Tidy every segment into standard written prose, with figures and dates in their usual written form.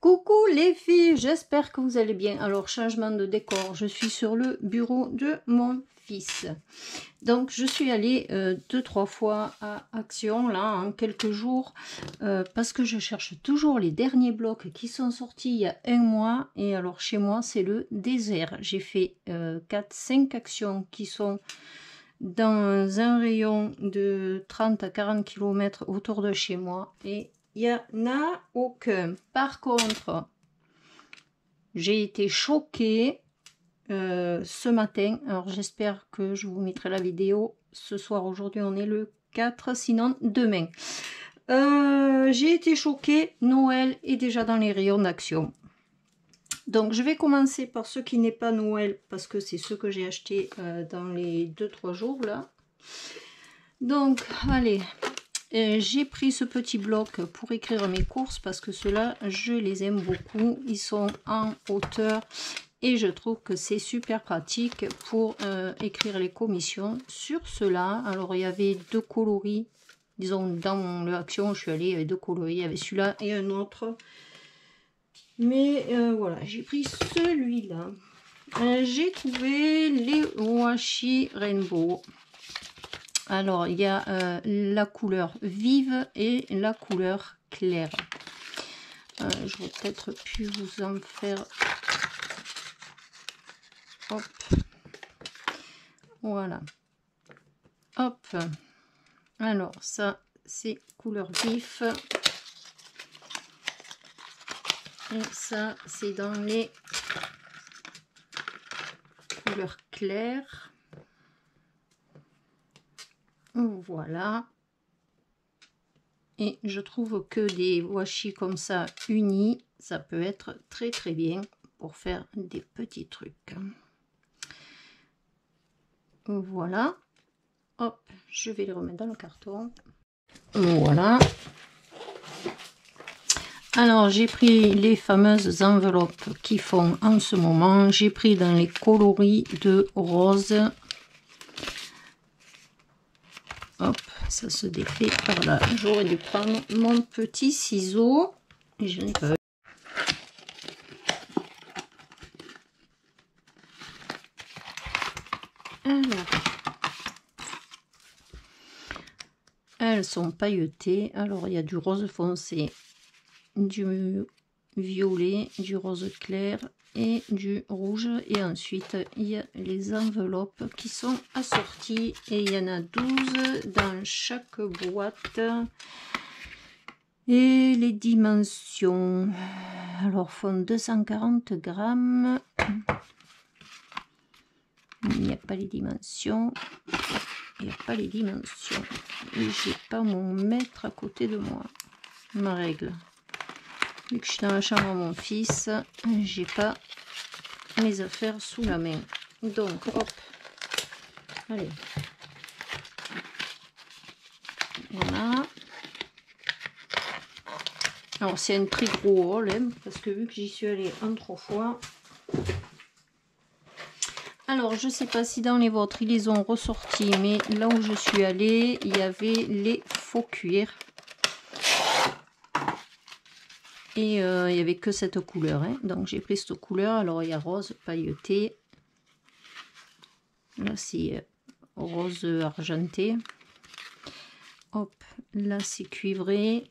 Coucou les filles, j'espère que vous allez bien. Alors, changement de décor, je suis sur le bureau de mon fils. Donc, je suis allée 2-3 fois à Action, là, en quelques jours, parce que je cherche toujours les derniers blocs qui sont sortis il y a un mois. Et alors, chez moi, c'est le désert. J'ai fait 4-5 actions qui sont dans un rayon de 30 à 40 km autour de chez moi. Et il n'y en a aucun. Par contre, j'ai été choquée ce matin. Alors, j'espère que je vous mettrai la vidéo ce soir. Aujourd'hui, on est le 4, sinon demain. J'ai été choquée. Noël est déjà dans les rayons d'Action. Donc, je vais commencer par ce qui n'est pas Noël, parce que c'est ce que j'ai acheté dans les 2-3 jours, là. Donc, allez, j'ai pris ce petit bloc pour écrire mes courses, parce que ceux-là, je les aime beaucoup. Ils sont en hauteur et je trouve que c'est super pratique pour écrire les commissions sur ceux-là. Alors, il y avait 2 coloris. Disons, dans l'action, je suis allée avec 2 coloris. Il y avait celui-là et un autre. Mais voilà, j'ai pris celui-là. J'ai trouvé les washi rainbow. Alors, il y a la couleur vive et la couleur claire. Je vais peut-être plus vous en faire. Hop. Voilà. Hop. Alors, ça, c'est couleur vif. Et ça, c'est dans les couleurs claires. Voilà. Et je trouve que des washi comme ça unis, ça peut être très très bien pour faire des petits trucs. Voilà. Hop, je vais les remettre dans le carton. Voilà. Alors, j'ai pris les fameuses enveloppes qui font en ce moment. J'ai pris dans les coloris de rose. Hop, ça se défait par là. J'aurais dû prendre mon petit ciseau. Et je n'ai pas. Alors, elles sont pailletées. Alors, il y a du rose foncé, du violet, du rose clair et du rouge. Et ensuite, il y a les enveloppes qui sont assorties. Et il y en a 12 dans chaque boîte. Et les dimensions, alors, font 240 grammes. Il n'y a pas les dimensions. Il n'y a pas les dimensions. Et j'ai pas mon mètre à côté de moi. Ma règle. Vu que je suis dans la chambre à mon fils, j'ai pas mes affaires sous la main. Donc, hop. Allez. Voilà. Alors, c'est un très gros haul, hein, parce que vu que j'y suis allée en 3 fois. Alors, je sais pas si dans les vôtres, ils les ont ressortis, mais là où je suis allée, il y avait les faux cuirs. Et il n'y avait que cette couleur, hein. Donc j'ai pris cette couleur. Alors il y a rose pailleté. Là c'est rose argenté. Hop, là c'est cuivré.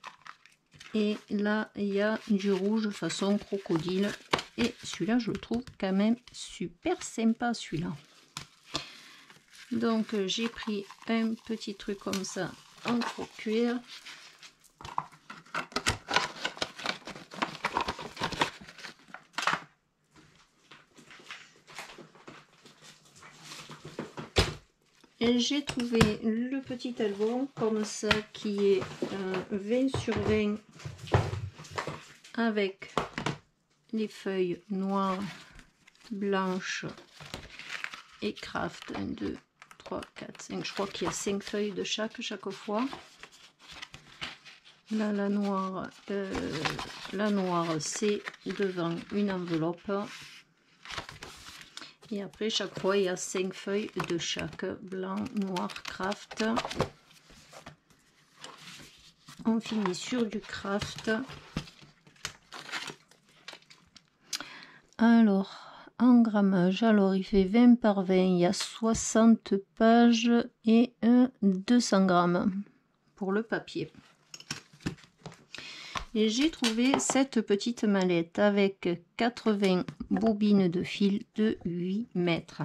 Et là il y a du rouge façon crocodile. Et celui-là je le trouve quand même super sympa, celui-là. Donc j'ai pris un petit truc comme ça en faux cuir. J'ai trouvé le petit album comme ça qui est 20 sur 20 avec les feuilles noires, blanches et craft. 1, 2, 3, 4, 5. Je crois qu'il y a 5 feuilles de chaque fois. Là, la noire c'est devant une enveloppe. Et après, chaque fois, il y a 5 feuilles de chaque. Blanc, noir, craft. On finit sur du craft. Alors, en grammage, alors il fait 20 par 20, il y a 60 pages et 200 grammes pour le papier. Et j'ai trouvé cette petite mallette avec 80 bobines de fil de 8 mètres.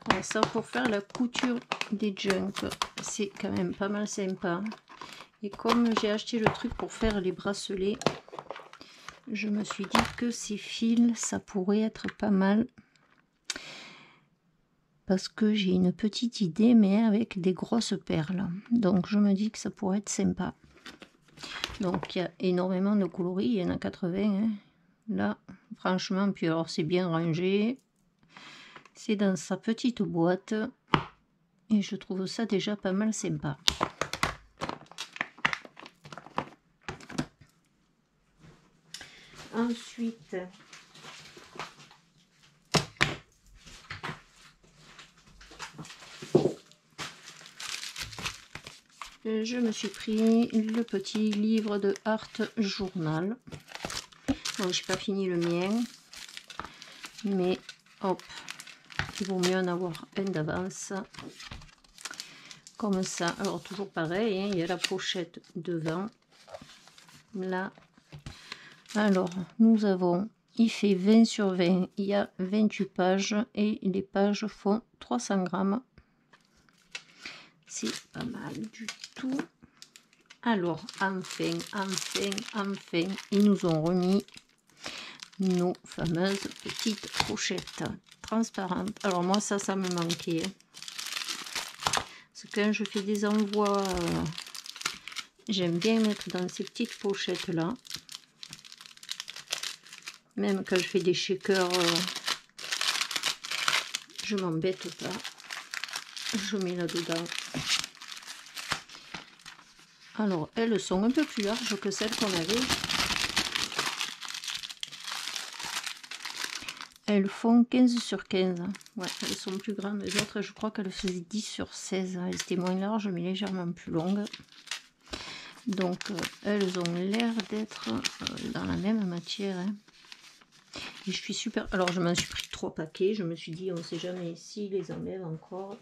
Alors ça, pour faire la couture des Junk, c'est quand même pas mal sympa. Et comme j'ai acheté le truc pour faire les bracelets, je me suis dit que ces fils, ça pourrait être pas mal. Parce que j'ai une petite idée, mais avec des grosses perles. Donc je me dis que ça pourrait être sympa. Donc il y a énormément de coloris, il y en a 80. Hein. Là, franchement, puis alors c'est bien rangé. C'est dans sa petite boîte. Et je trouve ça déjà pas mal sympa. Ensuite, je me suis pris le petit livre de Art Journal. Bon, j'ai pas fini le mien, mais hop, il vaut mieux en avoir un d'avance. Comme ça, alors toujours pareil, hein, il y a la pochette devant. Là, alors nous avons, il fait 20 sur 20, il y a 28 pages et les pages font 300 grammes. C'est pas mal du tout. Alors, enfin, ils nous ont remis nos fameuses petites pochettes transparentes. Alors moi, ça me manquait. Parce que quand je fais des envois, j'aime bien mettre dans ces petites pochettes-là. Même quand je fais des shakers, je m'embête pas. Je mets là-dedans. Alors, elles sont un peu plus larges que celles qu'on avait. Elles font 15 sur 15. Ouais, elles sont plus grandes. Les autres, je crois qu'elles faisaient 10 sur 16. Elles étaient moins larges, mais légèrement plus longues. Donc, elles ont l'air d'être dans la même matière. Hein. Et je suis super... Alors, je m'en suis pris 3 paquets. Je me suis dit, on ne sait jamais s'ils les enlèvent encore.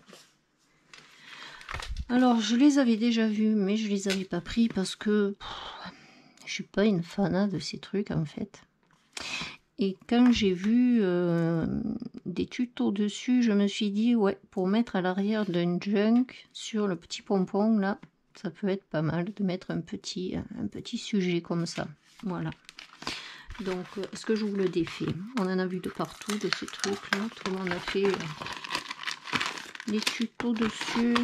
Alors, je les avais déjà vus, mais je les avais pas pris parce que je suis pas une fanat de ces trucs, en fait. Et quand j'ai vu des tutos dessus, je me suis dit, ouais, pour mettre à l'arrière d'un Junk, sur le petit pompon, là, ça peut être pas mal de mettre un petit sujet comme ça. Voilà. Donc, est-ce que je vous le défais? On en a vu de partout, de ces trucs-là. Tout le monde a fait des tutos dessus.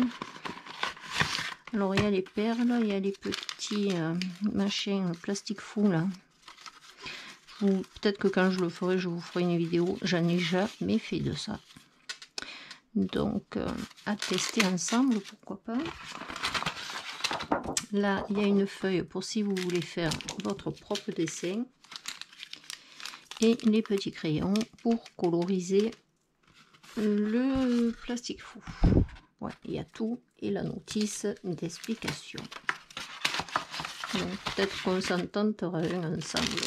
Alors, il y a les perles, il y a les petits machins plastique fou, là. Peut-être que quand je le ferai, je vous ferai une vidéo. J'en ai jamais fait de ça. Donc, à tester ensemble, pourquoi pas. Là, il y a une feuille pour si vous voulez faire votre propre dessin. Et les petits crayons pour coloriser le plastique fou. Ouais, il y a tout. Et la notice d'explication. Donc, peut-être qu'on s'en tentera un ensemble.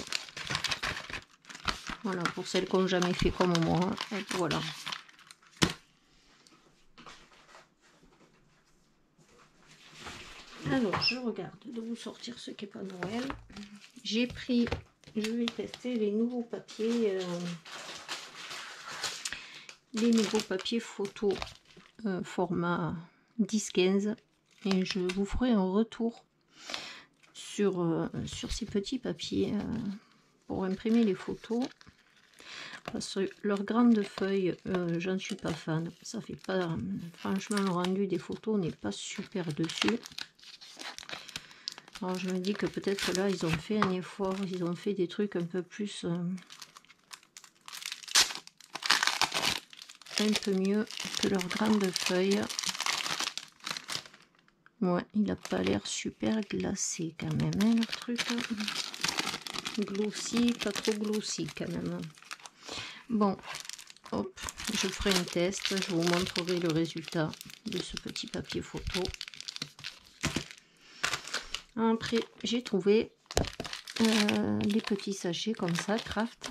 Voilà, pour celles qui n'ont jamais fait comme moi. Et voilà. Alors, je regarde de vous sortir ce qui n'est pas Noël. J'ai pris, je vais tester les nouveaux papiers. Les nouveaux papiers photo format 10-15. Et je vous ferai un retour sur ces petits papiers pour imprimer les photos. Parce que leur grande feuille, j'en suis pas fan. Ça fait pas... franchement, le rendu des photos n'est pas super dessus. Alors je me dis que peut-être là, ils ont fait un effort. Ils ont fait des trucs un peu plus... un peu mieux que leur grande feuille. Ouais, il n'a pas l'air super glacé quand même, hein, le truc. Glossy, pas trop glossy quand même. Bon, hop, je ferai un test, je vous montrerai le résultat de ce petit papier photo. Après, j'ai trouvé les petits sachets comme ça, Craft.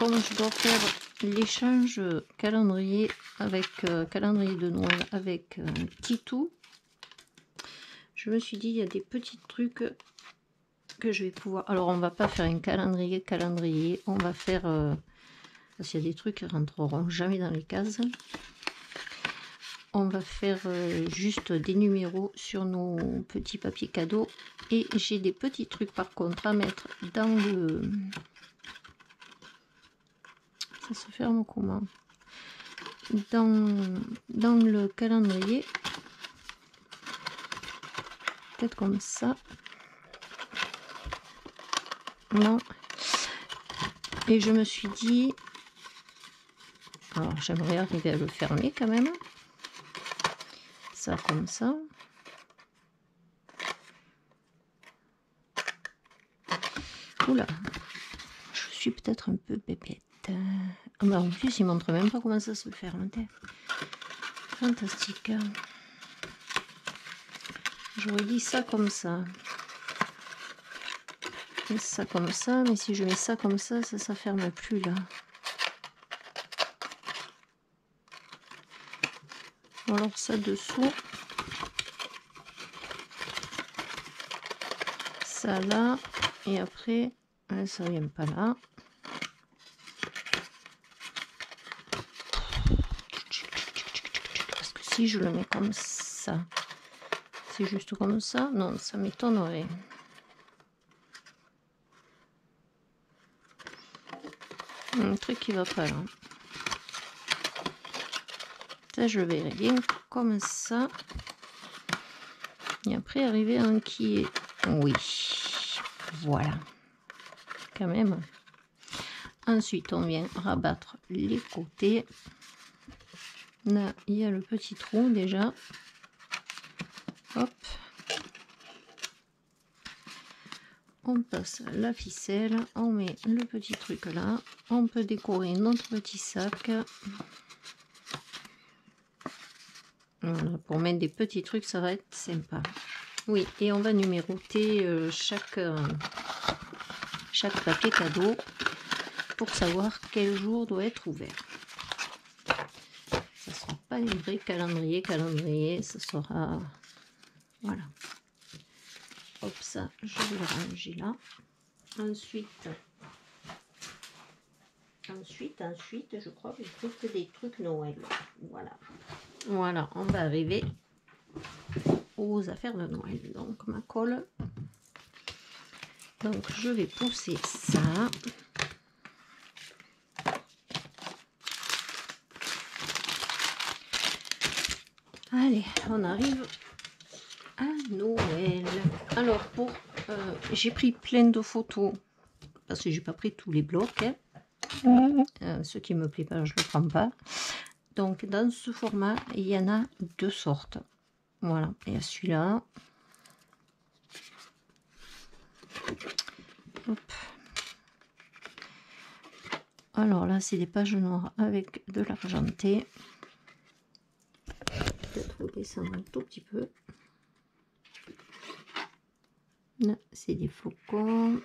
comme je dois faire l'échange calendrier avec calendrier de Noël avec Titou, je me suis dit il y a des petits trucs que je vais pouvoir... Alors on va pas faire un calendrier, on va faire... parce qu'il y a des trucs qui rentreront jamais dans les cases. On va faire juste des numéros sur nos petits papiers cadeaux. Et j'ai des petits trucs par contre à mettre dans le... Ça se ferme comment? Dans le calendrier. Peut-être comme ça. Non. Et je me suis dit... Alors j'aimerais arriver à le fermer quand même. Ça comme ça. Oula, je suis peut-être un peu bébête. Ah bah en plus il montre même pas comment ça se ferme. Fantastique. J'aurais dit ça comme ça. Et ça comme ça, mais si je mets ça comme ça, ça ferme plus là. Alors ça dessous. Ça là. Et après, ça vient pas là. Parce que si je le mets comme ça, c'est juste comme ça, non, ça m'étonnerait. Un truc qui va pas là. Ça, je le verrai bien comme ça. Et après, arriver à un qui est... Oui. Voilà. Quand même. Ensuite, on vient rabattre les côtés. Là, il y a le petit trou déjà. Hop. On passe la ficelle. On met le petit truc là. On peut décorer notre petit sac. Voilà, pour mettre des petits trucs, ça va être sympa. Oui, et on va numéroter chaque papier cadeau pour savoir quel jour doit être ouvert. Ça ne sera pas les vrais calendrier, ça sera... Voilà. Hop, ça, je vais le ranger là. Ensuite, je crois que je trouve que des trucs Noël. Voilà, on va arriver aux affaires de Noël. Donc, ma colle. Donc, je vais pousser ça. Allez, on arrive à Noël. Alors, j'ai pris plein de photos parce que j'ai pas pris tous les blocs. Hein. Ce qui me plaît pas, je le prends pas. Donc, dans ce format, il y en a deux sortes. Voilà, il y a celui-là. Alors là, c'est des pages noires avec de l'argenté. Peut-être descendre un tout petit peu. Là, c'est des flocons,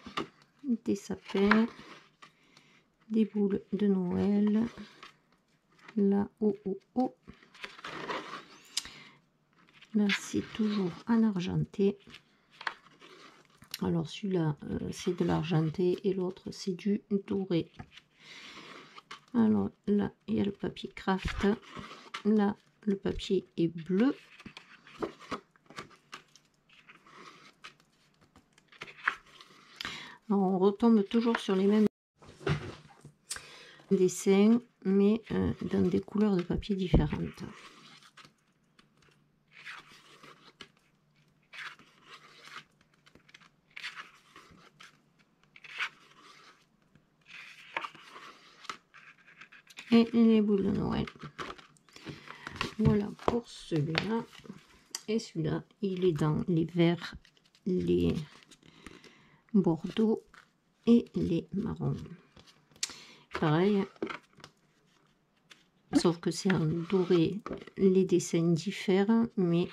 des sapins, des boules de Noël. Là, oh. Là, c'est toujours en argenté. Alors, celui-là, c'est de l'argenté et l'autre, c'est du doré. Alors, là, il y a le papier craft. Là, le papier est bleu. Alors, on retombe toujours sur les mêmes dessins, mais dans des couleurs de papier différentes. Et les boules de Noël. Voilà pour celui-là. Et celui-là, il est dans les verts, les bordeaux et les marrons. Pareil, sauf que c'est en doré, les dessins diffèrent, mais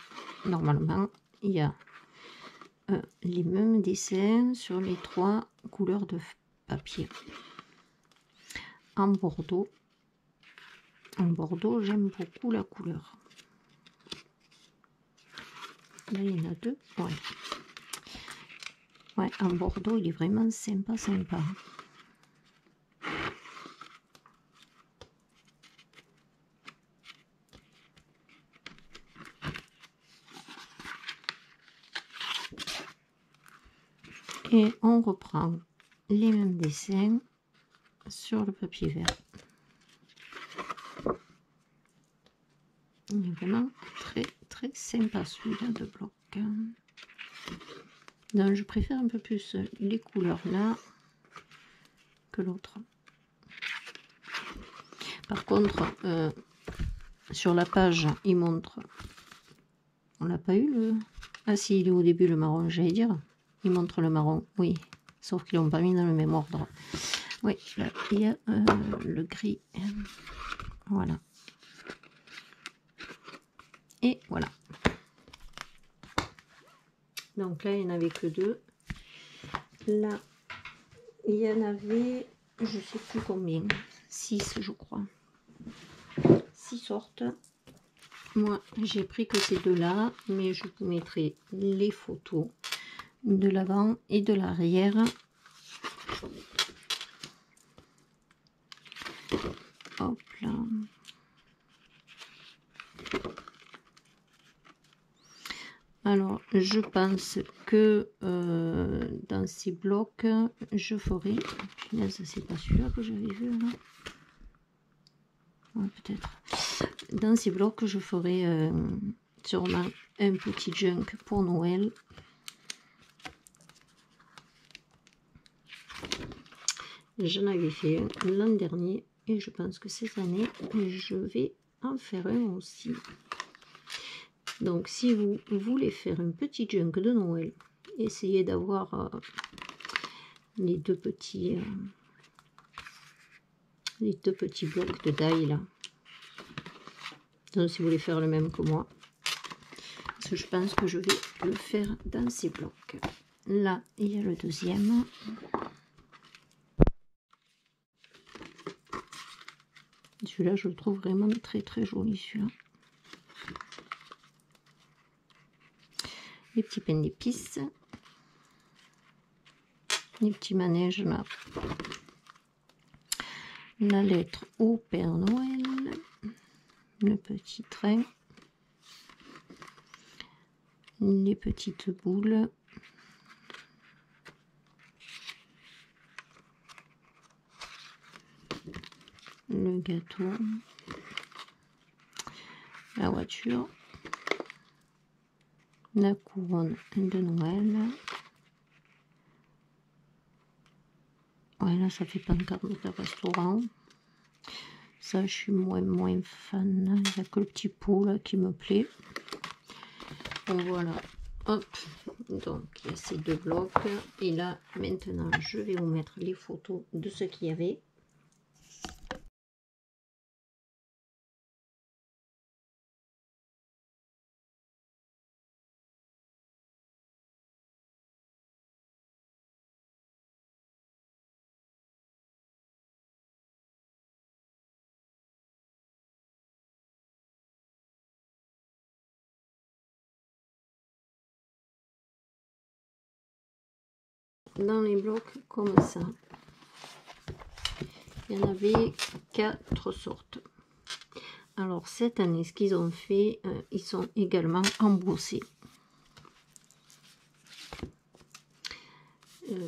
normalement, il y a les mêmes dessins sur les trois couleurs de papier. en bordeaux. En bordeaux, j'aime beaucoup la couleur. Là, il y en a deux. Ouais. Ouais, en bordeaux, il est vraiment sympa, sympa. Et on reprend les mêmes dessins sur le papier vert. Il est vraiment très sympa celui-là de bloc. Donc je préfère un peu plus les couleurs là que l'autre. Par contre, sur la page, il montre. On l'a pas eu le. Ah si, il est au début le marron, j'allais dire. Il montre le marron, oui. Sauf qu'ils l'ont pas mis dans le même ordre. Oui, là, il y a le gris. Voilà. Et voilà. Donc là, il n'y en avait que deux. Là, il y en avait, je sais plus combien. 6, je crois. 6 sortes. Moi, j'ai pris que ces deux-là, mais je vous mettrai les photos de l'avant et de l'arrière. Hop là. Alors, je pense que dans ces blocs, je ferai... Punaise, c'est pas celui-là que j'avais vu, là. Ouais, peut-être. Dans ces blocs, je ferai sûrement un petit junk pour Noël. J'en avais fait un l'an dernier et je pense que cette année, je vais en faire un aussi. Donc, si vous voulez faire un petit junk de Noël, essayez d'avoir les deux petits blocs de die là. Donc, si vous voulez faire le même que moi, parce que je pense que je vais le faire dans ces blocs. Là, il y a le deuxième. Celui-là, je le trouve vraiment très joli, celui-là. Les petits pains d'épices. Les petits manèges là. La lettre au Père Noël. Le petit train. Les petites boules. Le gâteau. La voiture. La couronne de Noël. Ouais, là, ça fait pancarte de restaurant. Ça, je suis moins fan. Il n'y a que le petit pot là qui me plaît. Bon, voilà. Hop. Donc, il y a ces deux blocs. Et là, maintenant, je vais vous mettre les photos de ce qu'il y avait. Dans les blocs comme ça. Il y en avait 4 sortes. Alors cette année, ce qu'ils ont fait, ils sont également embossés.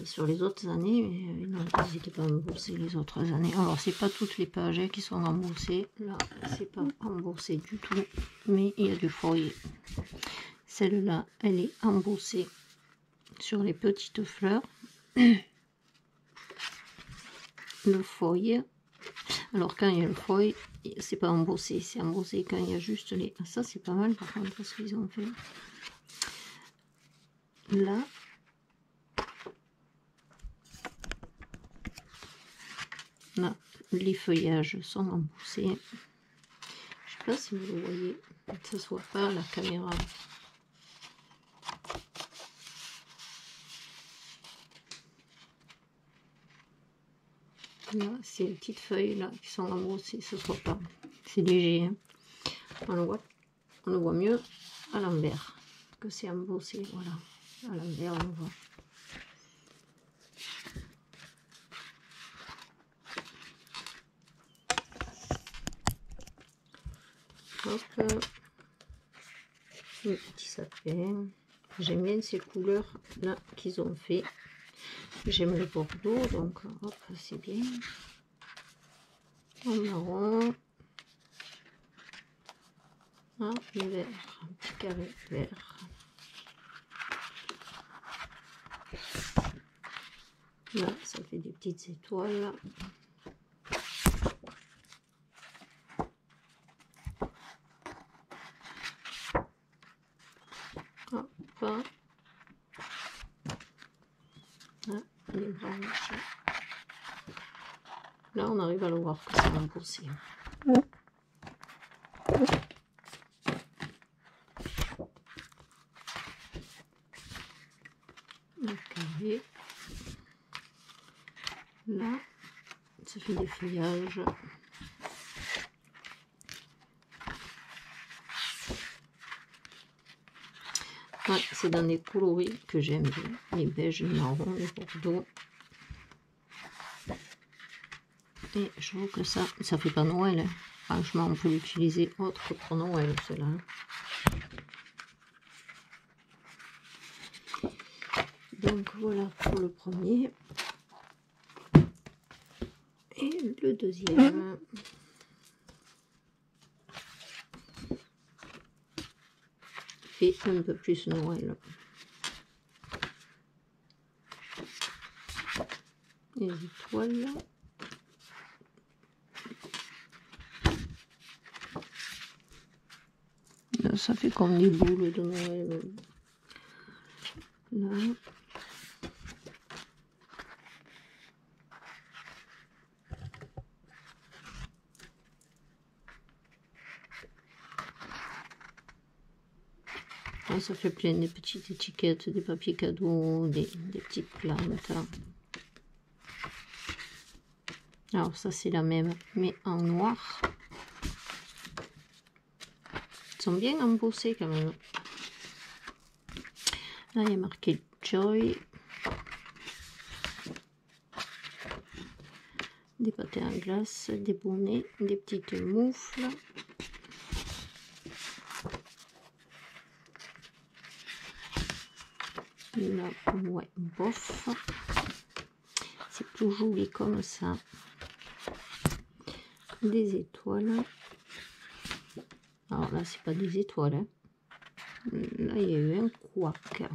Sur les autres années, non, ils n'étaient pas embossés les autres années. Alors c'est pas toutes les pages qui sont embossées. Là, c'est pas embossé du tout, mais il y a du foyer. Celle-là, elle est embossée sur les petites fleurs. Le feuille. Alors quand il y a le feuille, c'est pas embossé, c'est embossé quand il y a juste les... Ah, ça c'est pas mal par contre ce qu'ils ont fait. Là. Là, les feuillages sont embossés. Je sais pas si vous le voyez, que ce soit pas la caméra. Là, c'est les petites feuilles là qui sont embossées, ce soit pas. C'est léger. Hein. On le voit mieux à l'envers que c'est embossé. Voilà. À l'envers, on le voit. Hop. Le petit sapin. J'aime bien ces couleurs là qu'ils ont fait. J'aime le bordeaux, donc hop, c'est bien. En marron. Ah, le vert, un petit carré vert. Là, ça fait des petites étoiles. Hop. Ah, les branches. Là, on arrive à le voir que c'est embossé. Le carré. Là, ça fait des feuillages. Ouais, c'est dans les coloris que j'aime bien. Les beiges, les marrons, les bordeaux. Et je trouve que ça fait pas Noël. Hein. Franchement, on peut l'utiliser autre que pour Noël, cela. Donc voilà pour le premier. Et le deuxième. Fait un peu plus Noël. Les étoiles. Là, ça fait comme des boules de Noël. Là. Là, ça fait plein de petites étiquettes, des papiers cadeaux, des petites plantes. Alors ça c'est la même, mais en noir. Ils sont bien embossés quand même. Là il y a marqué Joy. Des pâtés à glace, des bonnets, des petites moufles. Là, ouais, bof. C'est tout joli comme ça. Des étoiles. Alors là, c'est pas des étoiles. Hein. Là, il y a eu un couac. Là,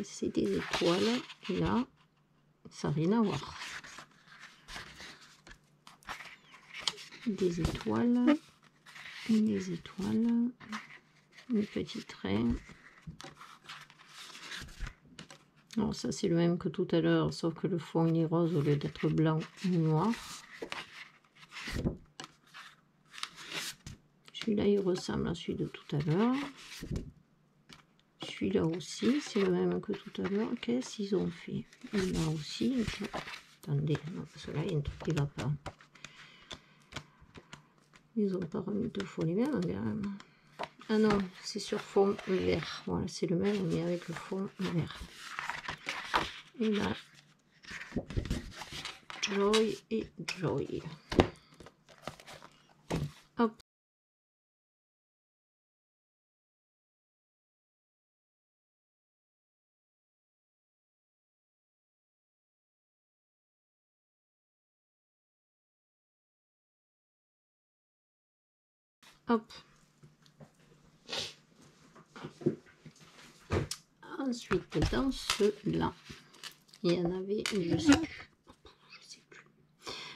c'est des étoiles. Et là, ça n'a rien à voir. Des étoiles. Des étoiles. Un petit train. Alors ça, c'est le même que tout à l'heure, sauf que le fond il est rose au lieu d'être blanc ou noir. Celui-là, il ressemble à celui de tout à l'heure. Celui-là aussi, c'est le même que tout à l'heure. Qu'est-ce qu'ils ont fait? Là aussi. Attendez, non, parce que là, il y a un truc qui ne va pas. Ils n'ont pas remis deux fois les mêmes, quand même. Ah non, c'est sur fond vert. Voilà, c'est le même, mais avec le fond vert. Et là, Joy et Joy. Hop. Hop. Ensuite, dans ceux-là, il y en avait, je sais plus.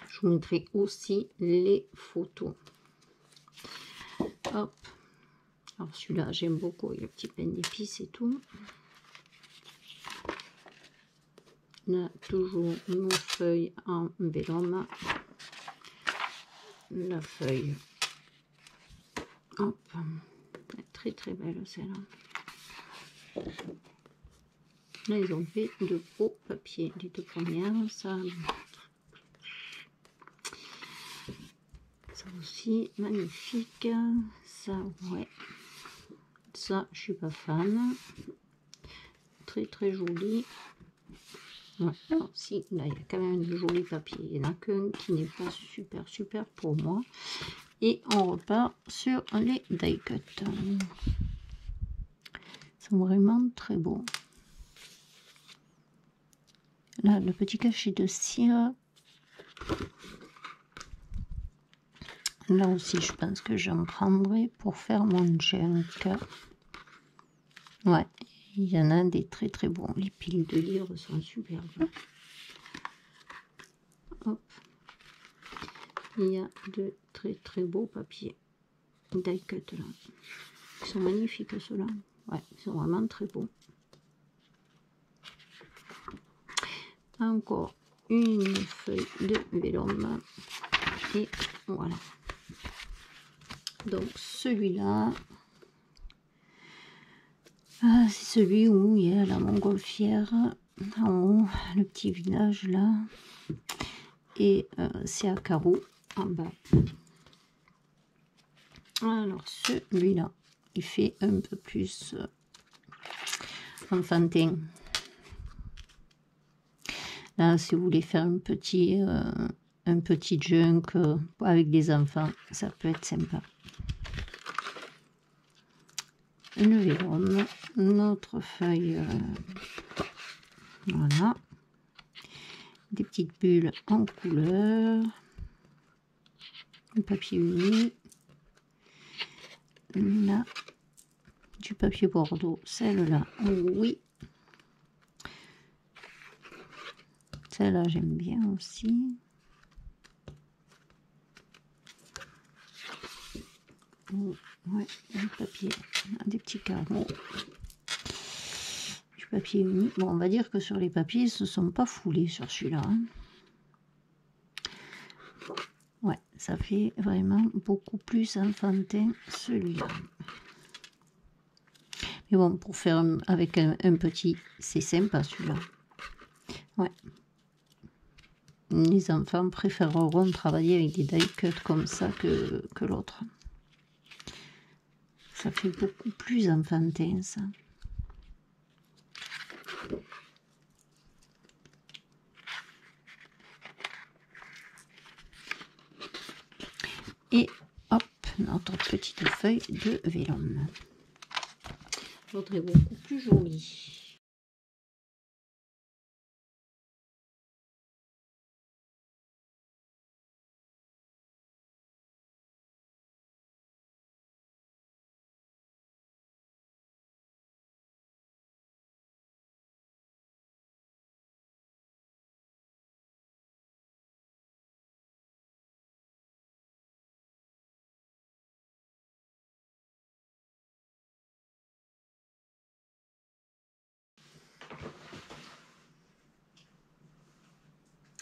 Je vous montrerai aussi les photos. Hop. Alors celui-là, j'aime beaucoup, il y a le petit pain d'épices et tout. Là, toujours nos feuilles en vélum. La feuille. Hop. Très très belle celle-là. Là, ils ont fait de beaux papiers. Les deux premières, ça Ça aussi, magnifique. Ça, ouais. Ça, je suis pas fan. Très, très joli. Ouais. Alors, si, là, il y a quand même de jolis papiers. Il n'y en a qu'un qui n'est pas super, super pour moi. Et on repart sur les die cuts. Ils sont vraiment très beaux. Là, le petit cachet de cire. Là aussi, je pense que j'en prendrai pour faire mon junk. Ouais, il y en a des très très bons. Les piles de livres sont superbes. Hop. Il y a de très très beaux papiers die cut là. Ils sont magnifiques ceux-là. Ouais, ils sont vraiment très beaux. Encore une feuille de vélum. Et voilà. Donc celui-là, c'est celui où il y a la montgolfière en haut, le petit village là. Et c'est à carreaux en bas. Alors celui-là, il fait un peu plus enfantin. Là, si vous voulez faire un petit junk avec des enfants, ça peut être sympa. Le vélum, notre feuille, voilà. Des petites bulles en couleur. Le papier uni. Là, du papier bordeaux, celle-là, oui. Celle-là, j'aime bien aussi. Ouais, du papier, des petits carreaux. Du papier uni. Bon, on va dire que sur les papiers, ils ne se sont pas foulés sur celui-là. Hein. Ouais, ça fait vraiment beaucoup plus enfantin celui-là. Mais bon, pour faire avec un petit, c'est sympa celui-là. Ouais. Les enfants préféreront travailler avec des die cuts comme ça que l'autre. Ça fait beaucoup plus enfantin, ça. Et hop, notre petite feuille de vélum. L'autre est beaucoup plus jolie.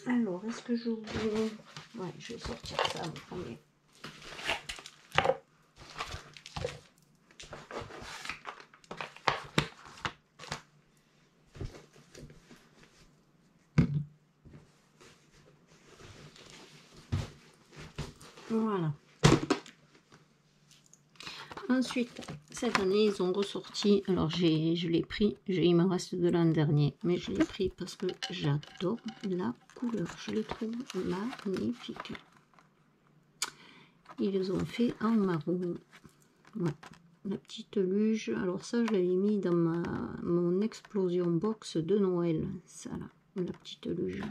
Alors, est-ce que j'ouvre? Ouais, je vais sortir ça en premier. Voilà. Ensuite, cette année, ils ont ressorti. Alors, je l'ai pris. Il me reste de l'an dernier. Mais je l'ai pris parce que j'adore la couleur. Je le trouve magnifique. Ils les ont fait en marron. Ouais. La petite luge. Alors ça, je l'avais mis dans mon explosion box de Noël. Ça là, la petite luge.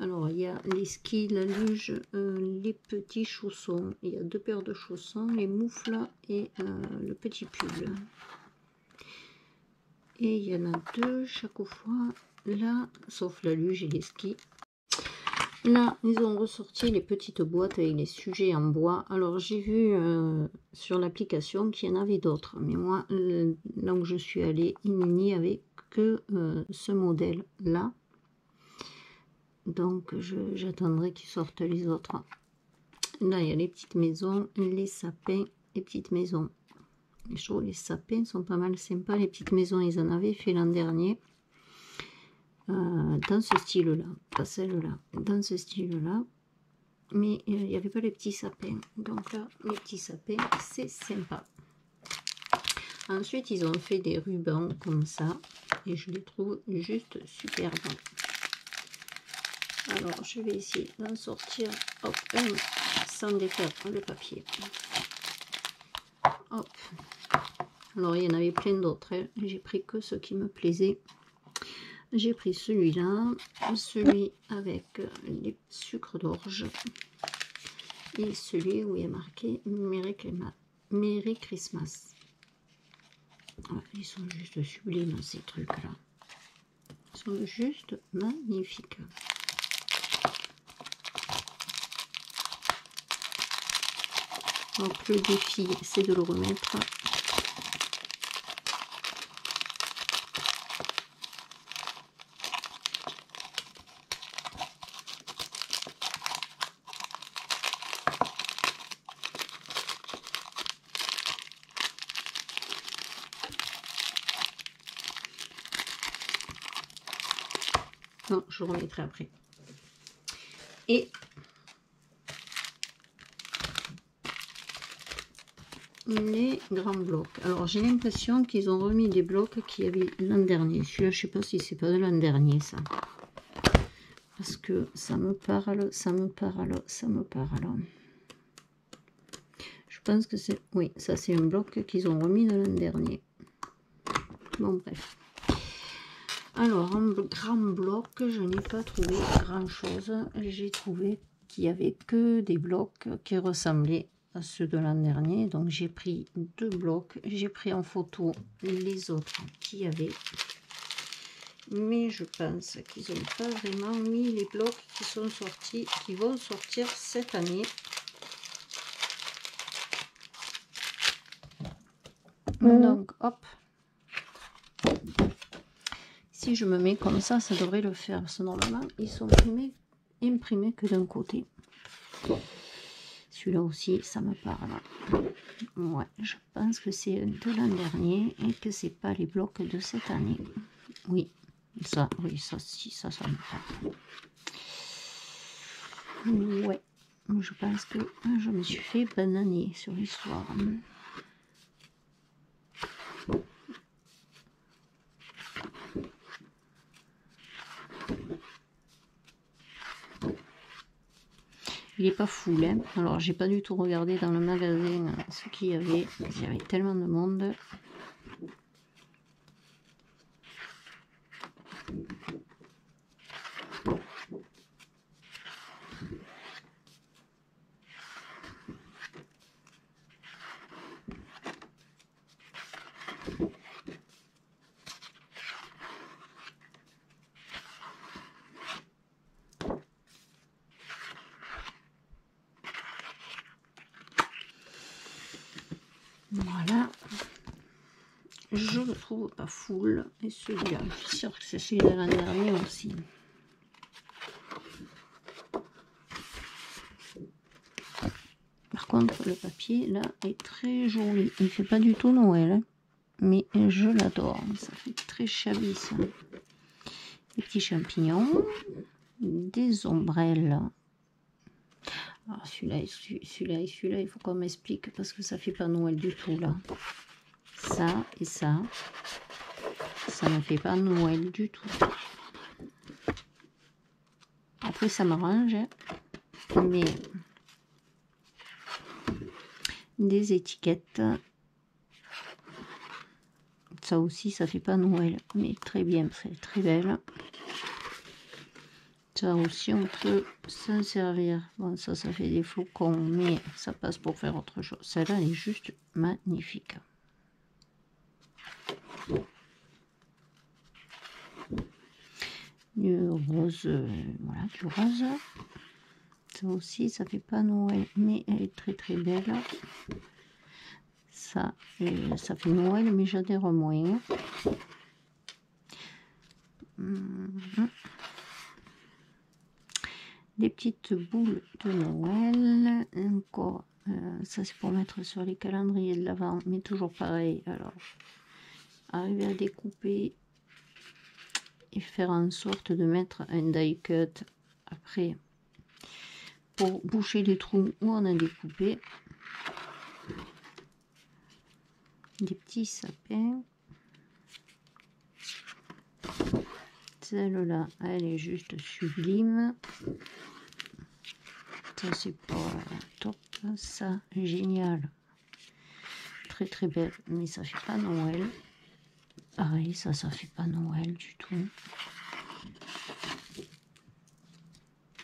Alors, il y a les skis, la luge, les petits chaussons. Il y a deux paires de chaussons, les moufles et le petit pull. Et il y en a deux chaque fois, là, sauf la luge et les skis. Là, ils ont ressorti les petites boîtes avec les sujets en bois. Alors, j'ai vu sur l'application qu'il y en avait d'autres. Mais moi, là où je suis allée, il n'y avait que ce modèle-là. Donc, j'attendrai qu'ils sortent les autres. Là, il y a les petites maisons, les sapins, les petites maisons. Je trouve les sapins sont pas mal sympas. Les petites maisons, ils en avaient fait l'an dernier. Dans ce style-là, pas celle-là. Dans ce style-là. mais il n'y avait pas les petits sapins. Donc là, les petits sapins, c'est sympa. Ensuite, ils ont fait des rubans comme ça. Et je les trouve juste superbes. Alors, je vais essayer d'en sortir hop, sans défaire le papier. Hop. Alors, il y en avait plein d'autres. Hein. J'ai pris que ce qui me plaisait. J'ai pris celui-là, celui avec les sucres d'orge et celui où il y a marqué Merry Christmas. Ouais, ils sont juste sublimes ces trucs-là. Ils sont juste magnifiques. Donc le défi, c'est de le remettre. Non, je le remettrai après. Et les grands blocs. Alors j'ai l'impression qu'ils ont remis des blocs qu'il y avait l'an dernier. Celui-là, je sais pas si c'est pas de l'an dernier ça. Parce que ça me parle, ça me parle, ça me parle. Je pense que c'est... Oui, ça c'est un bloc qu'ils ont remis de l'an dernier. Bon, bref. Alors, un grand bloc, je n'ai pas trouvé grand-chose. J'ai trouvé qu'il n'y avait que des blocs qui ressemblaient à ceux de l'an dernier. Donc, j'ai pris 2 blocs. J'ai pris en photo les autres qu'il y avait. Mais je pense qu'ils n'ont pas vraiment mis les blocs qui sont sortis, qui vont sortir cette année. Donc, hop. Si je me mets comme ça devrait le faire. Parce que normalement, ils sont imprimés que d'un côté. Celui-là aussi, ça me parle. Ouais, je pense que c'est de l'an dernier et que c'est pas les blocs de cette année. Oui, ça, si, ça me parle. Ouais, je pense que je me suis fait bananer sur l'histoire. Il n'est pas full, hein. Alors j'ai pas du tout regardé dans le magasin ce qu'il y avait. Il y avait tellement de monde. Voilà. Je le trouve pas full. Et celui-là, je suis sûre que c'est celui de l'an dernier aussi. Par contre, le papier, là, est très joli. Il fait pas du tout Noël, hein, mais je l'adore. Ça fait très chablis, ça. Des petits champignons, des ombrelles. Alors, celui-là et celui-là, il faut qu'on m'explique parce que ça fait pas Noël du tout, là. Ça et ça ne fait pas Noël du tout. Après, ça m'arrange, hein, mais des étiquettes, ça aussi, ça fait pas Noël, mais très bien, c'est très belle. Ça aussi, on peut s'en servir. Bon, ça fait des flocons, mais ça passe pour faire autre chose. Celle-là, elle est juste magnifique. Du rose, voilà, du rose. Ça aussi, ça fait pas Noël, mais elle est très très belle. Ça fait Noël, mais j'adhère moins. Des petites boules de Noël. Encore, ça c'est pour mettre sur les calendriers de l'Avent, mais toujours pareil. Alors, arriver à découper et faire en sorte de mettre un die cut après pour boucher les trous où on a découpé. Des petits sapins. Celle-là, elle est juste sublime. Ça, c'est pas top. Ça, génial. Très très belle. Mais ça fait pas Noël. Pareil, ça fait pas Noël du tout.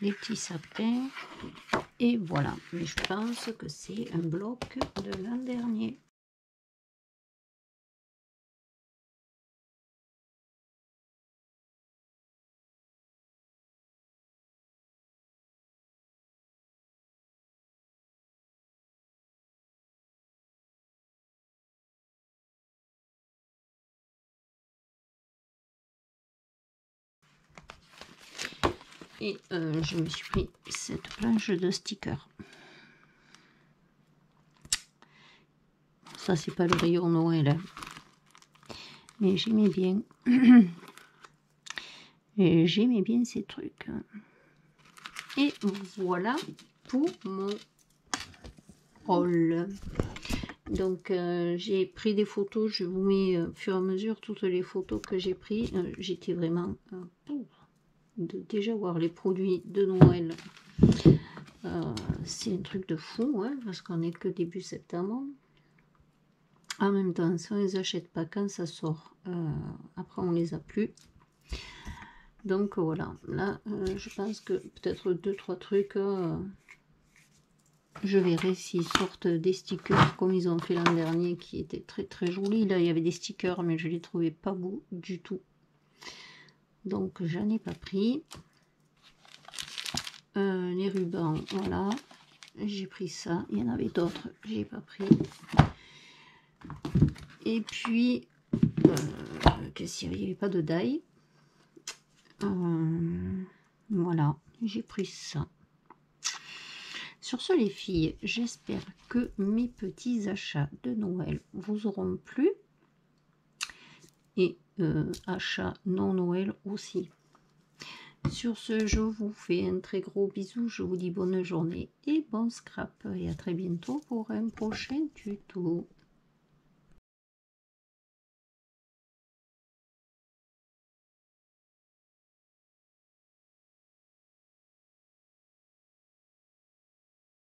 Les petits sapins. Et voilà. Mais je pense que c'est un bloc de l'an dernier. Et je me suis pris cette planche de stickers. Ça, c'est pas le rayon Noël. Hein. Mais j'aimais bien. Et j'aimais bien ces trucs. Et voilà pour mon haul. Donc, j'ai pris des photos. Je vous mets au fur et à mesure toutes les photos que j'ai prises. J'étais vraiment... de déjà voir les produits de Noël. C'est un truc de fou, hein, parce qu'on est que début septembre. En même temps, si on les achète pas quand ça sort, après on les a plus. Donc voilà, là je pense que peut-être 2-3 trucs, je verrai s'ils sortent des stickers comme ils ont fait l'an dernier, qui étaient très très jolis. Là il y avait des stickers, mais je les trouvais pas beaux du tout. Donc j'en ai pas pris. Les rubans, voilà. J'ai pris ça. Il y en avait d'autres, j'ai pas pris. Et puis, qu'est-ce qu'il y avait? Il n'y avait pas de die. Voilà, j'ai pris ça. Sur ce, les filles, j'espère que mes petits achats de Noël vous auront plu. Et achats non Noël aussi. Sur ce, je vous fais un très gros bisou. Je vous dis bonne journée et bon scrap. Et à très bientôt pour un prochain tuto.